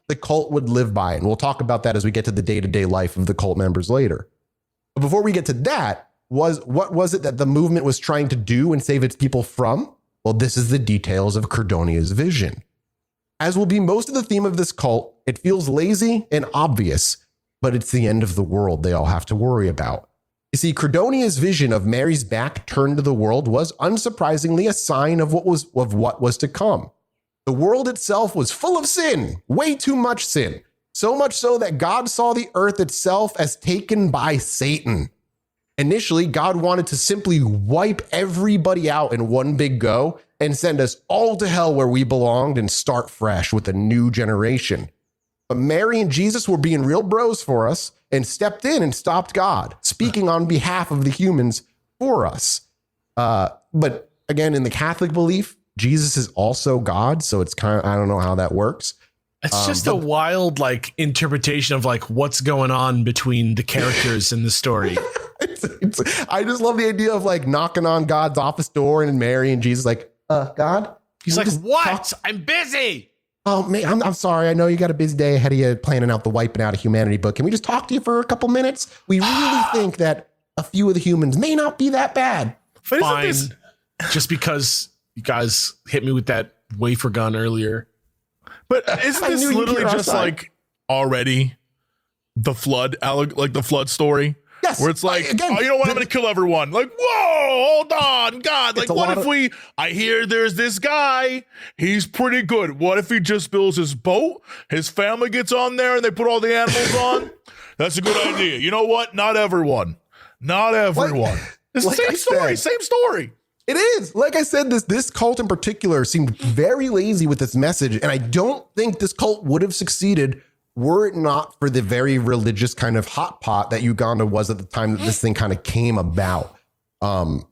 the cult would live by. And we'll talk about that as we get to the day-to-day life of the cult members later. But before we get to that, what was it that the movement was trying to do and save its people from? Well, this is the details of Credonia's vision. As will be most of the theme of this cult, it feels lazy and obvious, but it's the end of the world they all have to worry about. You see, Credonia's vision of Mary's back turned to the world was unsurprisingly a sign of what was to come. The world itself was full of sin, way too much sin, so much so that God saw the earth itself as taken by Satan. Initially, God wanted to simply wipe everybody out in one big go and send us all to hell where we belonged and start fresh with a new generation. But Mary and Jesus were being real bros for us and stepped in and stopped God, speaking on behalf of the humans for us. But again, in the Catholic belief, Jesus is also God. So it's kind of, I don't know how that works. It's just a wild like interpretation of like what's going on between the characters in the story. I just love the idea of like knocking on God's office door and Mary and Jesus like, God? He's like, what? I'm busy. Oh, man, I'm sorry. I know you got a busy day ahead of you planning out the Wiping Out of Humanity book. Can we just talk to you for a couple minutes? We really think that a few of the humans may not be that bad. Fine. Just because you guys hit me with that wafer gun earlier. But isn't this literally just like already the flood, like the flood story? Yes. Where it's like, again, oh, you know what? I'm going to kill everyone. Like, whoa, hold on, God. Like, what if I hear there's this guy. He's pretty good. What if he just builds his boat? His family gets on there and they put all the animals on? That's a good idea. You know what? Not everyone. Not everyone. It's the same story. It is. Like I said, this cult in particular seemed very lazy with its message. And I don't think this cult would have succeeded were it not for the very religious kind of hot pot that Uganda was at the time that this thing kind of came about.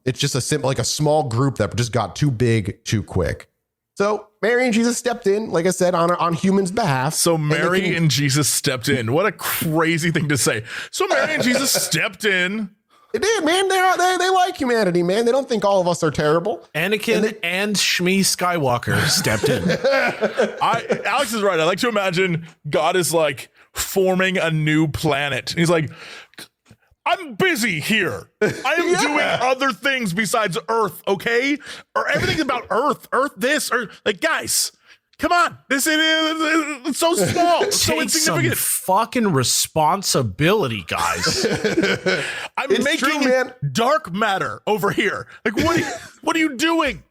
It's just a small group that just got too big too quick. So Mary and Jesus stepped in, like I said, on humans' behalf. So Mary and Jesus stepped in. What a crazy thing to say. So Mary and Jesus stepped in. They did, man. They like humanity, man. They don't think all of us are terrible. Anakin and Shmi Skywalker stepped in. Alex is right. I like to imagine God is like forming a new planet. He's like, I'm busy here. I am doing other things besides Earth, okay? Or everything about Earth this, or like, guys, come on. This is it's so small. It's so insignificant. Some fucking responsibility, guys. I'm making dark matter over here. Like, what are you doing?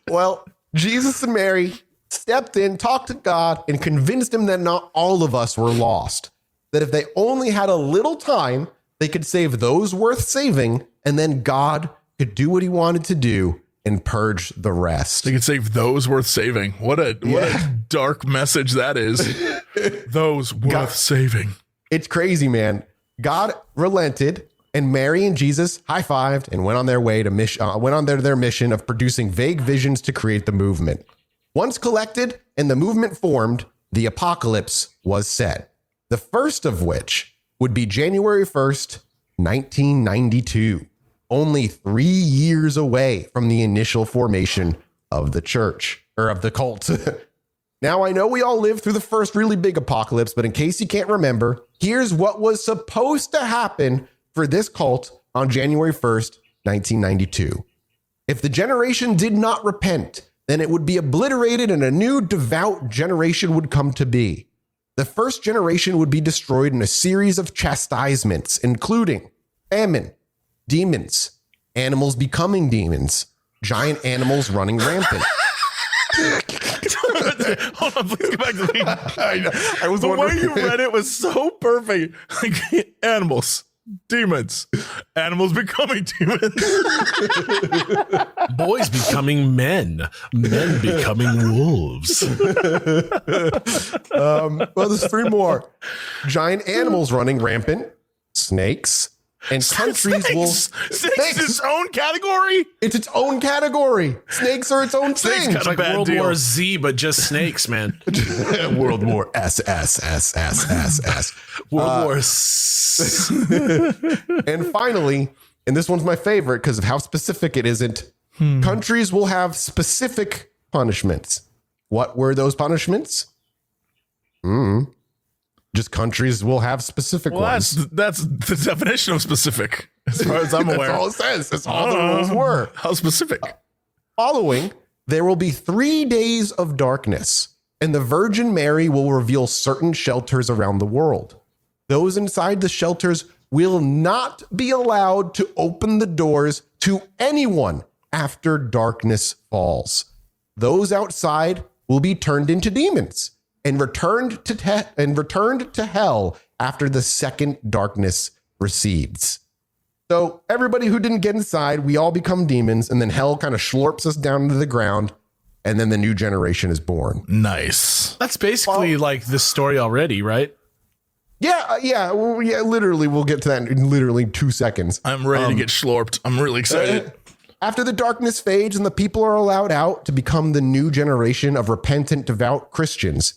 Well, Jesus and Mary stepped in, talked to God, and convinced him that not all of us were lost. That if they only had a little time, they could save those worth saving, and then God could do what he wanted to do and purge the rest. They could save those worth saving. What a dark message that is. Those worth saving. It's crazy, man. God relented, and Mary and Jesus high-fived and went on their way to their mission of producing vague visions to create the movement. Once collected and the movement formed, the apocalypse was set. The first of which would be January 1st, 1992. Only 3 years away from the initial formation of the church, or of the cult. Now, I know we all lived through the first really big apocalypse, but in case you can't remember, here's what was supposed to happen for this cult on January 1st, 1992. If the generation did not repent, then it would be obliterated and a new devout generation would come to be. The first generation would be destroyed in a series of chastisements, including famine, demons, animals becoming demons, giant animals running rampant. Hold on, please go back to me. I was the way you read it was so perfect. Like, animals, demons, animals becoming demons, boys becoming men, men becoming wolves. Well, there's 3 more. Giant animals running rampant, snakes, and countries will... Snakes is its own category? It's its own category. Snakes are its own thing. It's like World War Z, but just snakes, man. World War S. World War S. And finally, and this one's my favorite because of how specific it isn't, countries will have specific punishments. What were those punishments? Just countries will have specific Well, ones. that's the definition of specific, as far as I'm aware. That's all it says. That's all the rules were. How specific? Following, there will be 3 days of darkness, and the Virgin Mary will reveal certain shelters around the world. Those inside the shelters will not be allowed to open the doors to anyone after darkness falls. Those outside will be turned into demons and returned to hell after the second darkness recedes. So everybody who didn't get inside, we all become demons, and then hell kind of slurps us down into the ground, and then the new generation is born. Nice. That's basically like the story already, right? Yeah, literally, we'll get to that in literally 2 seconds. I'm ready to get schlorped. I'm really excited. After the darkness fades and the people are allowed out to become the new generation of repentant, devout Christians,